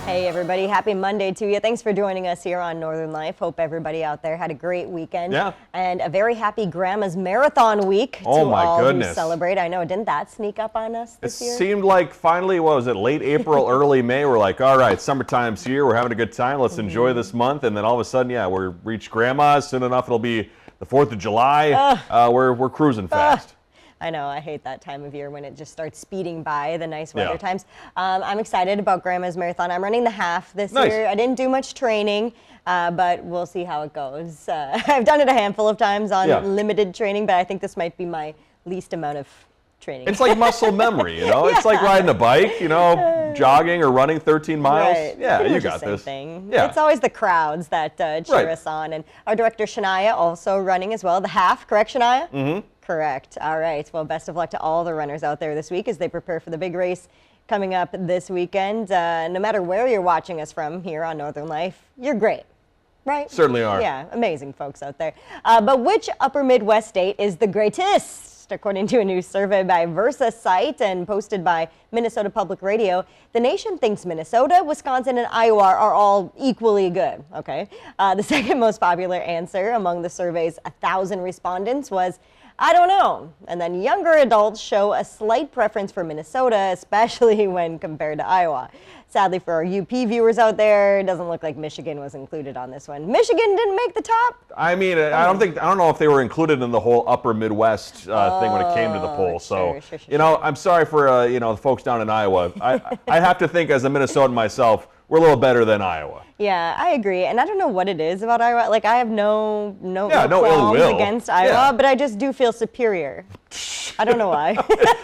Hey everybody, happy Monday to you. Thanks for joining us here on Northern Life. Hope everybody out there had a great weekend. Yeah. And a very happy Grandma's Marathon week to my all goodness. who celebrate. I know, didn't that sneak up on us It this year? seemed like finally, what was it, late April, early May, we're like, all right, summertime's here, we're having a good time, let's enjoy this month. And then all of a sudden, yeah, we're reached Grandma's. Soon enough, it'll be the 4th of July. We're cruising fast. I know, I hate that time of year when it just starts speeding by, the nice weather Yeah. times. I'm excited about Grandma's Marathon. I'm running the half this Nice. year. I didn't do much training, but we'll see how it goes. I've done it a handful of times on Yeah. limited training, but I think this might be my least amount of training. It's like muscle memory, you know? It's like riding a bike, you know, jogging or running 13 miles. Right. Yeah, Pretty you much the got same this. thing. Yeah. It's always the crowds that cheer Right. us on. And our director, Shania, also running as well. The half, correct, Shania? Mm-hmm. Correct. All right. Well, best of luck to all the runners out there this week as they prepare for the big race coming up this weekend. No matter where you're watching us from here on Northern Life, you're great. Right? Certainly are. Yeah, amazing folks out there. But which upper Midwest state is the greatest? According to a new survey by VersaSite and posted by Minnesota Public Radio, the nation thinks Minnesota, Wisconsin, and Iowa are all equally good. Okay. The second most popular answer among the survey's 1,000 respondents was, I don't know. And then younger adults show a slight preference for Minnesota, especially when compared to Iowa. Sadly for our UP viewers out there, it doesn't look like Michigan was included on this one. Michigan didn't make the top. I mean, I don't know if they were included in the whole upper Midwest thing when it came to the poll. So, sure. you know, I'm sorry for, the folks down in Iowa. I have to think as a Minnesotan myself, we're a little better than Iowa. Yeah, I agree. And I don't know what it is about Iowa. Like, I have no no qualms ill will. against Iowa, Yeah. but I just do feel superior. I don't know why.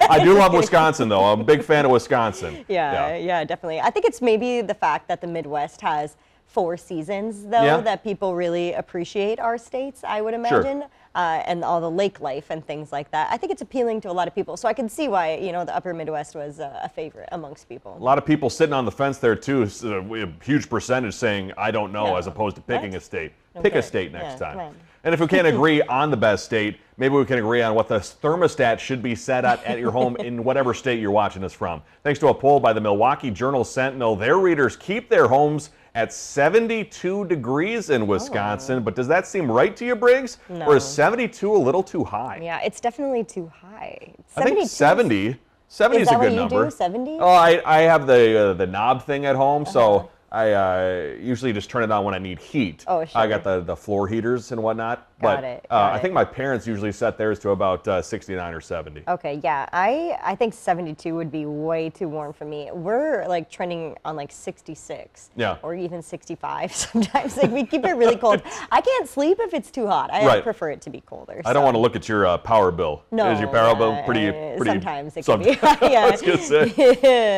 I do love Wisconsin, though. I'm a big fan of Wisconsin. Yeah, definitely. I think it's maybe the fact that the Midwest has 4 seasons, though, Yeah. that people really appreciate our states, I would imagine, and all the lake life and things like that. I think it's appealing to a lot of people. So I can see why, the upper Midwest was a favorite amongst people. A lot of people sitting on the fence there, too. A huge percentage saying, I don't know, Yeah. as opposed to picking What? a state. Pick Okay. a state next Yeah, time. come on. And if we can't agree on the best state, maybe we can agree on what the thermostat should be set at your home in whatever state you're watching us from. Thanks to a poll by the Milwaukee Journal-Sentinel, their readers keep their homes at 72 degrees in Wisconsin. But does that seem right to you, Briggs? No. Or is 72 a little too high? Yeah, it's definitely too high. I think 70 is a that good what you number. do, 70? Oh, I have the knob thing at home, so I usually just turn it on when I need heat. Oh, sure. I got the floor heaters and whatnot. Got But it, I think my parents usually set theirs to about 69 or 70. Okay, yeah, I think 72 would be way too warm for me. We're like trending on like 66, Yeah. or even 65 sometimes. Like we keep it really cold. I can't sleep if it's too hot. I Right. prefer it to be colder. I don't want to look at your power bill. No, Is your power bill pretty? sometimes it can be. Yeah, I was gonna say.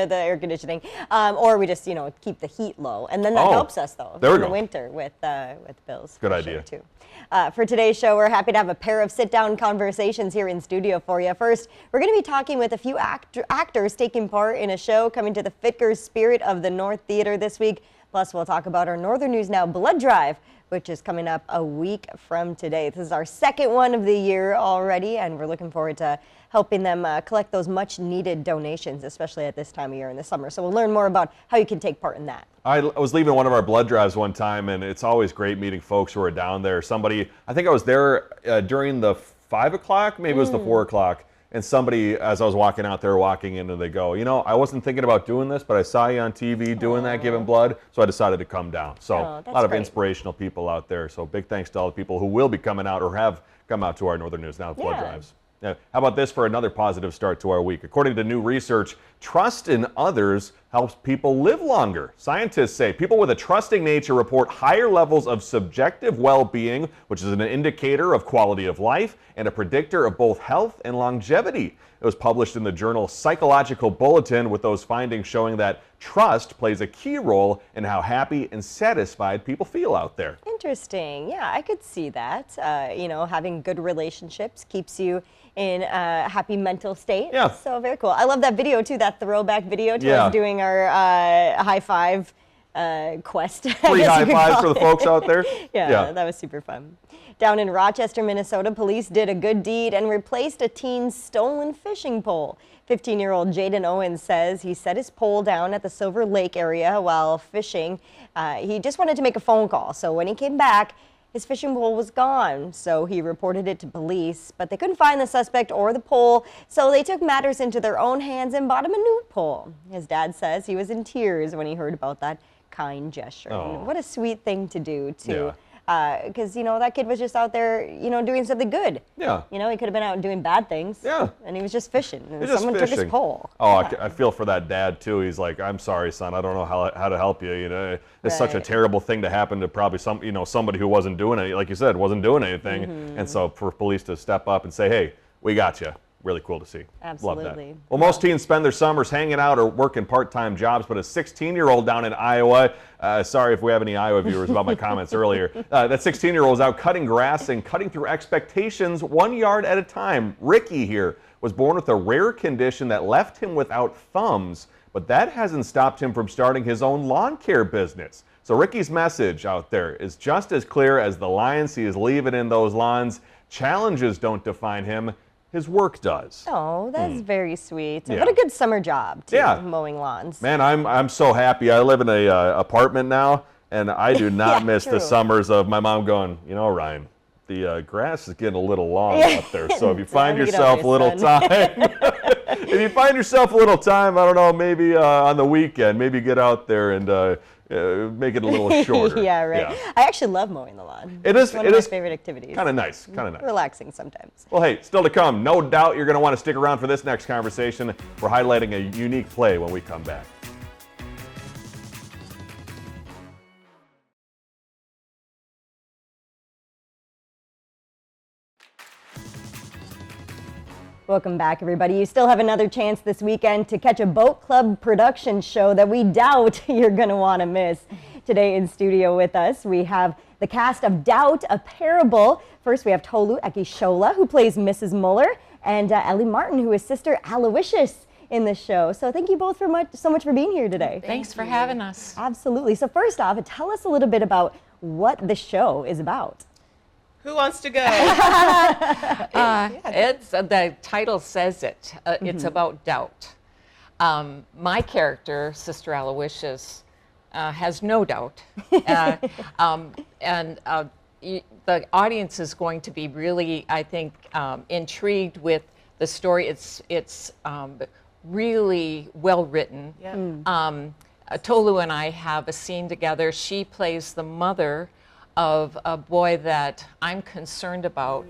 the air conditioning, or we just keep the heat low, and then that Oh, helps us though there we in the go. winter with bills. Good for idea. Sure, too. For today's show, we're happy to have a pair of sit-down conversations here in studio for you. First, we're going to be talking with a few actors taking part in a show coming to the Fitkers Spirit of the North Theater this week. Plus, we'll talk about our Northern News Now blood drive, which is coming up a week from today. This is our second one of the year already, and we're looking forward to helping them collect those much-needed donations, especially at this time of year in the summer. So we'll learn more about how you can take part in that. I was leaving one of our blood drives one time, and it's always great meeting folks who are down there. Somebody, I think I was there during the 5 o'clock, maybe it was the 4 o'clock, and somebody, as I was walking out there, walking in, and they go, I wasn't thinking about doing this, but I saw you on TV doing that, giving blood, so I decided to come down. So a that's lot of great. inspirational people out there. So big thanks to all the people who will be coming out or have come out to our Northern News Now blood Yeah. drives. Now, how about this for another positive start to our week? According to new research, trust in others helps people live longer. Scientists say people with a trusting nature report higher levels of subjective well-being, which is an indicator of quality of life and a predictor of both health and longevity. It was published in the journal Psychological Bulletin, with those findings showing that trust plays a key role in how happy and satisfied people feel out there. Interesting. Yeah, I could see that. Having good relationships keeps you in a happy mental state. Yeah. So very cool. I love that video too, that throwback video to Yeah. us doing our high five quest. I Free guess high you could fives call for the it. folks out there. Yeah, that was super fun. Down in Rochester, Minnesota, police did a good deed and replaced a teen's stolen fishing pole. 15-year-old Jaden Owens says he set his pole down at the Silver Lake area while fishing. He just wanted to make a phone call, so when he came back, his fishing pole was gone, so he reported it to police, but they couldn't find the suspect or the pole, so they took matters into their own hands and bought him a new pole. His dad says he was in tears when he heard about that kind gesture. Oh. And what a sweet thing to do, too. Yeah. Because, that kid was just out there, doing something good. Yeah. He could have been out doing bad things. Yeah. And he was just fishing. And He's just someone took fishing. his pole. Oh, Yeah. I feel for that dad too. He's like, I'm sorry, son. I don't know how to help you. It's such a Right. terrible thing to happen to probably somebody who wasn't doing it, like you said, wasn't doing anything. And so for police to step up and say, hey, we got you. Really cool to see. Love Absolutely. that. Well, most teens spend their summers hanging out or working part-time jobs, but a 16-year-old down in Iowa, sorry if we have any Iowa viewers about my comments earlier, that 16-year-old is out cutting grass and cutting through expectations 1 yard at a time. Ricky here was born with a rare condition that left him without thumbs, but that hasn't stopped him from starting his own lawn care business. So Ricky's message out there is just as clear as the lines he is leaving in those lawns. Challenges don't define him. His work does. Oh, that's very sweet. And Yeah. what a good summer job, too, Yeah. mowing lawns. Man, I'm so happy. I live in a apartment now, and I do not Yeah, miss the true. summers of my mom going, Ryan, the grass is getting a little long up there. So if you find Time to get yourself out a little there, time, if you find yourself a little time, I don't know, maybe on the weekend, maybe get out there and make it a little shorter. Yeah, right. I actually love mowing the lawn. It is- It's one it of my is favorite activities. Kind of nice, kind of nice. Relaxing sometimes. Well, hey, still to come. No doubt you're going to want to stick around for this next conversation. We're highlighting a unique play when we come back. Welcome back, everybody. You still have another chance this weekend to catch a Boat Club production show that we doubt you're going to want to miss. Today in studio with us, we have the cast of Doubt, a Parable. First, we have Tolu Akishola, who plays Mrs. Muller, and Ellie Martin, who is Sister Aloysius in the show. So thank you both so much for being here today. Thanks for having us. Absolutely. So first off, tell us a little bit about what the show is about. Who wants to go? It's the title says it. It's about doubt. My character, Sister Aloysius, has no doubt, the audience is going to be really, I think, intrigued with the story. It's really well written. Yeah. Tolu and I have a scene together. She plays the mother of a boy that I'm concerned about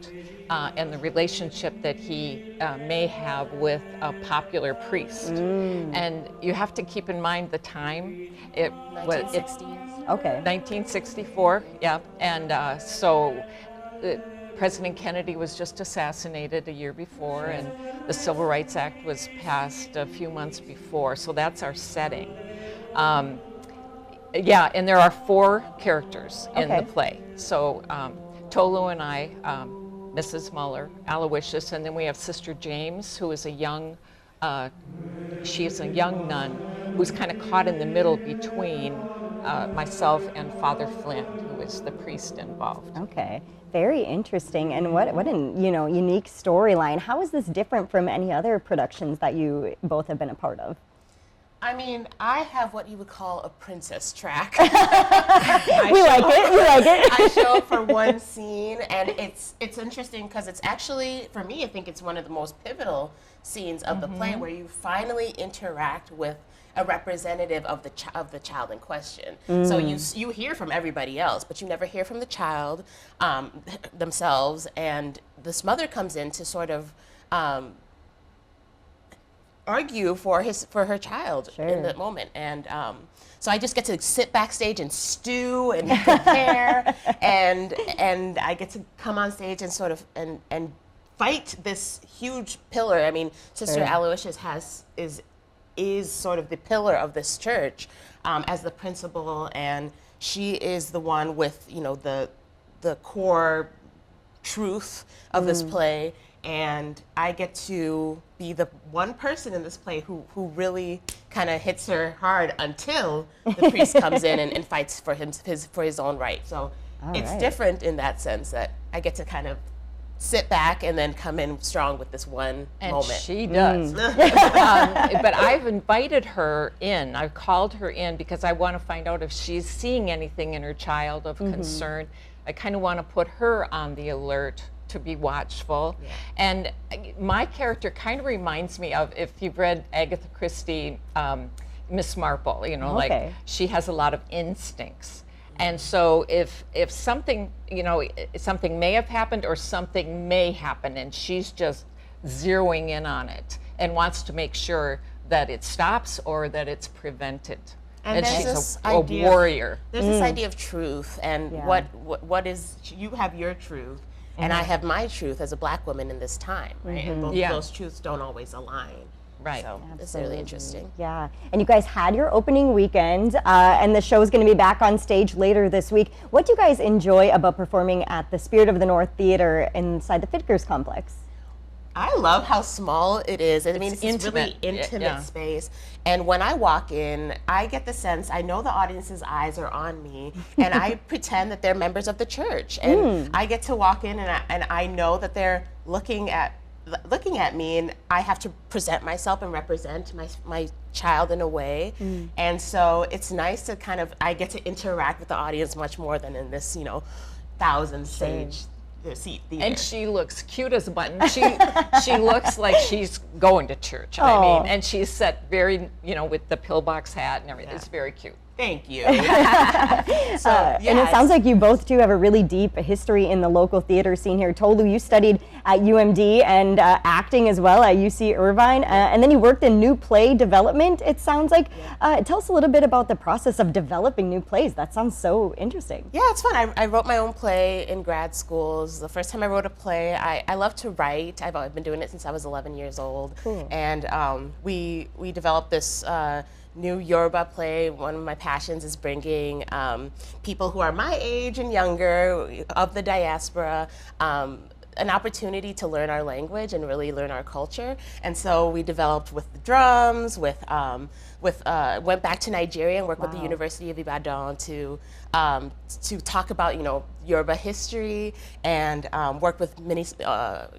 and the relationship that he may have with a popular priest. And you have to keep in mind the time. It's 1960s. Okay. 1964, yeah. And President Kennedy was just assassinated a year before, and the Civil Rights Act was passed a few months before. So that's our setting. Yeah, and there are 4 characters in the play. So Tolu and I, Mrs. Muller, Aloysius, and then we have Sister James, who is she's a young nun who's kind of caught in the middle between myself and Father Flynn, who is the priest involved. Okay, very interesting, and what an unique storyline. How is this different from any other productions that you both have been a part of? I mean, I have what you would call a princess track. We like it. I show up for one scene, and it's interesting because it's actually, for me, I think it's one of the most pivotal scenes of the play, where you finally interact with a representative of the child in question. So you hear from everybody else, but you never hear from the child themselves. And this mother comes in to sort of argue for her child in that moment. And so I just get to sit backstage and stew and prepare, and I get to come on stage and sort of and fight this huge pillar. I mean, Sister Aloysius is sort of the pillar of this church as the principal, and she is the one with the core truth of this play. and I get to be the one person in this play who really kind of hits her hard until the priest comes in and fights for his own right. So it's different in that sense that I get to kind of sit back and then come in strong with this one moment. And she does. But I've invited her in. I've called her in because I want to find out if she's seeing anything in her child of concern. I kind of want to put her on the alert to be watchful. Yeah. And my character kind of reminds me of, if you've read Agatha Christie, Miss Marple, you know, like she has a lot of instincts. And so if something, you know, something may have happened or something may happen, and she's just zeroing in on it and wants to make sure that it stops or that it's prevented. And she's a warrior. There's this idea of truth and what is, you have your truth and I have my truth as a Black woman in this time, right? And both those truths don't always align. Right. So it's really interesting. Yeah. And you guys had your opening weekend, and the show is going to be back on stage later this week. What do you guys enjoy about performing at the Spirit of the North Theater inside the Fitkers complex? I love how small it is. I mean, it's a really intimate space. And when I walk in, I get the sense, I know the audience's eyes are on me, and I pretend that they're members of the church. And I get to walk in, and I know that they're looking at me, and I have to present myself and represent my child in a way. And so it's nice to kind of, I get to interact with the audience much more than in this, 1,000 stage seat theater. And she looks cute as a button. She looks like she's going to church. I mean, and she's set very, with the pillbox hat and everything. It's very cute. Thank you. And it sounds like you both too have a really deep history in the local theater scene here. Tolu, you studied at UMD and acting as well at UC Irvine, and then you worked in new play development, it sounds like. Tell us a little bit about the process of developing new plays. That sounds so interesting. Yeah, it's fun. I wrote my own play in grad schools. The first time I wrote a play, I love to write. I've been doing it since I was 11 years old. Cool. And we developed this new Yoruba play. One of my passions is bringing people who are my age and younger of the diaspora an opportunity to learn our language and really learn our culture. And so we developed with the drums, went back to Nigeria and worked with the University of Ibadan to talk about Yoruba history, and worked with many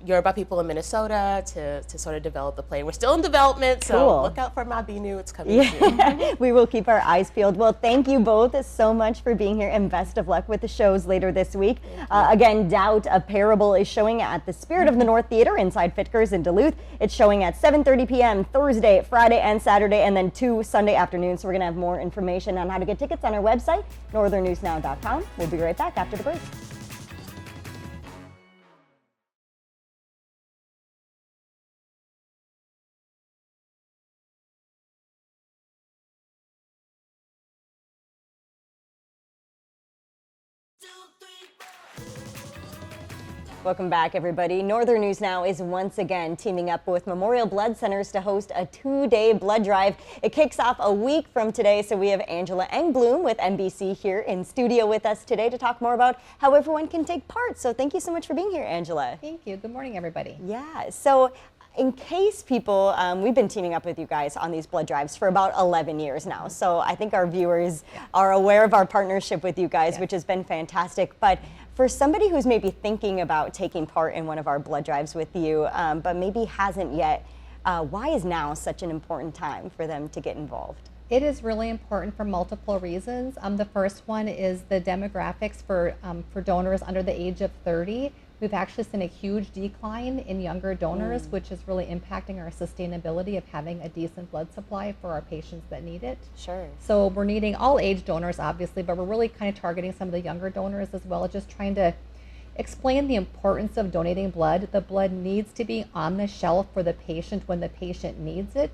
Yoruba people in Minnesota to sort of develop the play. We're still in development, so look out for Mabinu. It's coming soon. We will keep our eyes peeled. Well, thank you both so much for being here, and best of luck with the shows later this week. Again, Doubt, a Parable is showing at the Spirit of the North Theater inside Fitkers in Duluth. It's showing at 7:30 p.m. Thursday, Friday, and Saturday, and then 2 Sunday afternoons. So we're going to have more information on how to get tickets on our website, northernnewsnow.com. We'll be right back after the break. Welcome back, everybody. Northern News Now is once again teaming up with Memorial Blood Centers to host a 2-day blood drive. It kicks off a week from today, so we have Angela Engblom with NBC here in studio with us today to talk more about how everyone can take part. So thank you so much for being here, Angela. Thank you. Good morning, everybody. Yeah, so in case people, we've been teaming up with you guys on these blood drives for about 11 years now. So I think our viewers are aware of our partnership with you guys, which has been fantastic. But for somebody who's maybe thinking about taking part in one of our blood drives with you, but maybe hasn't yet, why is now such an important time for them to get involved? It is really important for multiple reasons. The first one is the demographics for donors under the age of 30. We've actually seen a huge decline in younger donors, which is really impacting our sustainability of having a decent blood supply for our patients that need it. Sure. So we're needing all age donors, obviously, but we're really kind of targeting some of the younger donors as well, just trying to explain the importance of donating blood. The blood needs to be on the shelf for the patient when the patient needs it.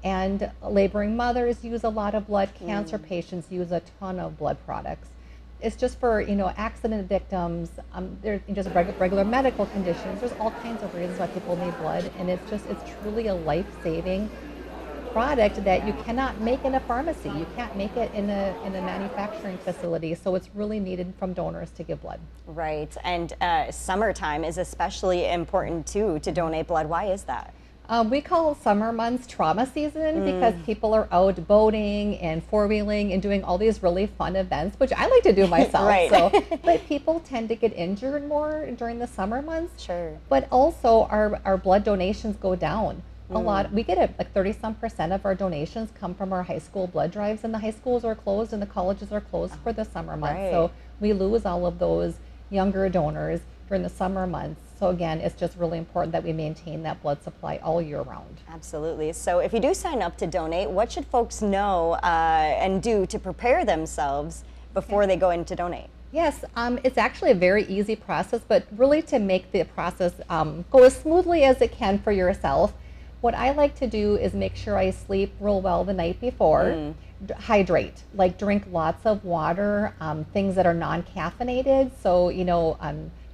And laboring mothers use a lot of blood. Cancer patients use a ton of blood products. It's just for, accident victims, there's just regular medical conditions. There's all kinds of reasons why people need blood, and it's truly a life-saving product that you cannot make in a pharmacy. You can't make it in a manufacturing facility. So it's really needed from donors to give blood. Right, and summertime is especially important too to donate blood. Why is that? We call summer months trauma season because people are out boating and four-wheeling and doing all these really fun events, which I like to do myself. Right. So, but people tend to get injured more during the summer months. Sure. But also our blood donations go down. A lot. We get like 30-some% of our donations come from our high school blood drives, and the high schools are closed and the colleges are closed for the summer months. Right. So we lose all of those younger donors during the summer months. So again, it's just really important that we maintain that blood supply all year round. Absolutely. So if you do sign up to donate, what should folks know and do to prepare themselves before they go in to donate? Yes, it's actually a very easy process, but really to make the process go as smoothly as it can for yourself, what I like to do is make sure I sleep real well the night before. Hydrate, like drink lots of water, things that are non-caffeinated. So,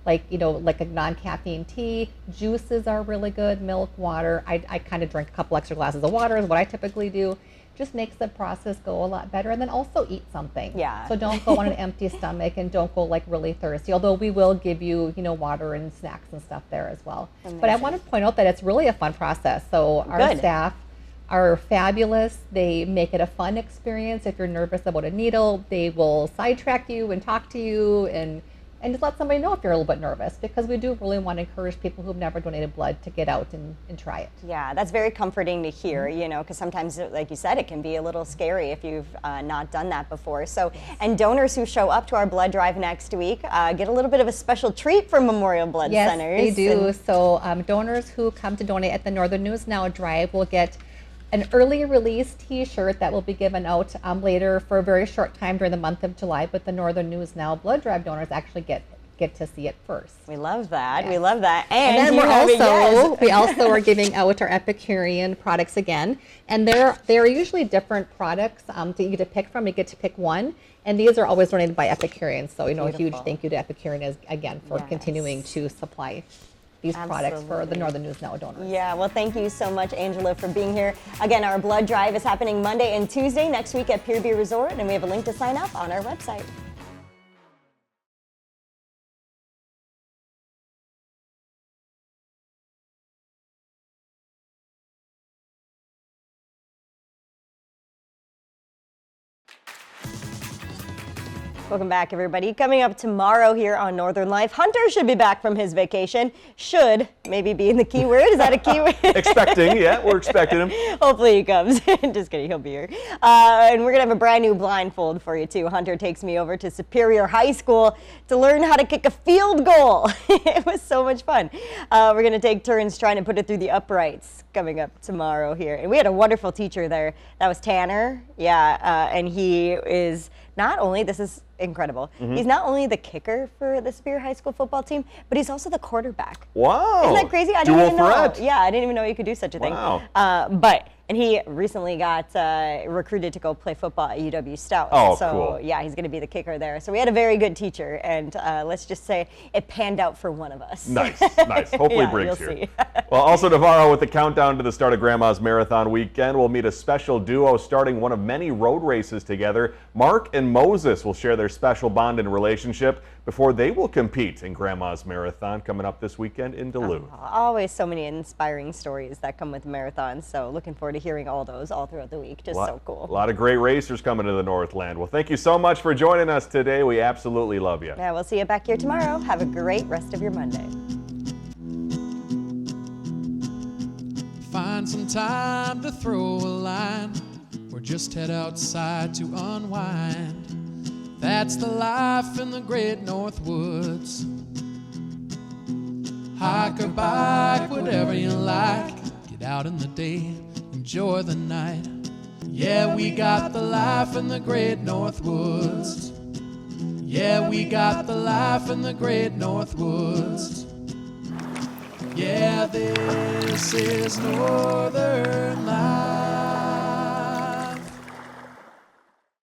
like a non-caffeine tea. Juices are really good, milk, water. I kind of drink a couple extra glasses of water is what I typically do. Just makes the process go a lot better. And then also eat something. Yeah. So don't go on an empty stomach and don't go like really thirsty, although we will give you, water and snacks and stuff there as well. Amazing. But I want to point out that it's really a fun process. So our Good. staff are fabulous. They make it a fun experience. If you're nervous about a needle, they will sidetrack you and talk to you and just let somebody know if you're a little bit nervous, because we do really want to encourage people who've never donated blood to get out and try it. Yeah, that's very comforting to hear, because sometimes, like you said, it can be a little scary if you've not done that before. So, and donors who show up to our blood drive next week get a little bit of a special treat from Memorial Blood Centers. Yes, they do. So donors who come to donate at the Northern News Now drive will get an early release t-shirt that will be given out later for a very short time during the month of July, but the Northern News Now blood drive donors actually get to see it first. We love that. Yes. We love that. And then we also are giving out our Epicurean products again, and they're usually different products that you get to pick from. You get to pick one, and these are always donated by Epicurean. So a huge thank you to Epicurean again for continuing to supply these products for the Northern News Now donors. Yeah, well, thank you so much, Angela, for being here. Again, our blood drive is happening Monday and Tuesday next week at Pier View Resort, and we have a link to sign up on our website. Welcome back, everybody. Coming up tomorrow here on Northern Life, Hunter should be back from his vacation. Should maybe be in the keyword. Is that a keyword? Expecting, yeah, we're expecting him. Hopefully he comes. Just kidding, he'll be here. And we're going to have a brand new blindfold for you, too. Hunter takes me over to Superior High School to learn how to kick a field goal. It was so much fun. We're going to take turns trying to put it through the uprights coming up tomorrow here. And we had a wonderful teacher there. That was Tanner. Yeah, and he is not only, this is incredible, he's not only the kicker for the Superior High School football team, but he's also the quarterback. Wow. Isn't that crazy? I didn't Dual even know. threat. Yeah, I didn't even know you could do such a thing. Wow. And he recently got recruited to go play football at UW Stout. Oh, so, cool. yeah, he's going to be the kicker there. So we had a very good teacher, and let's just say it panned out for one of us. Nice, nice. Hopefully Yeah, Briggs you'll here. see. Well, also tomorrow with the countdown to the start of Grandma's Marathon weekend, we'll meet a special duo starting one of many road races together. Mark and Moses will share their special bond and relationship before they will compete in Grandma's Marathon coming up this weekend in Duluth. Always so many inspiring stories that come with marathons. So looking forward to hearing all those all throughout the week. Just so cool. A lot of great racers coming to the Northland. Well, thank you so much for joining us today. We absolutely love you. Yeah, we'll see you back here tomorrow. Have a great rest of your Monday. Find some time to throw a line or just head outside to unwind. That's the life in the great North Woods. Hike or bike, whatever you like. Get out in the day, enjoy the night. Yeah, we got the life in the great North Woods. Yeah, we got the life in the great North Woods. Yeah, this is Northern Life.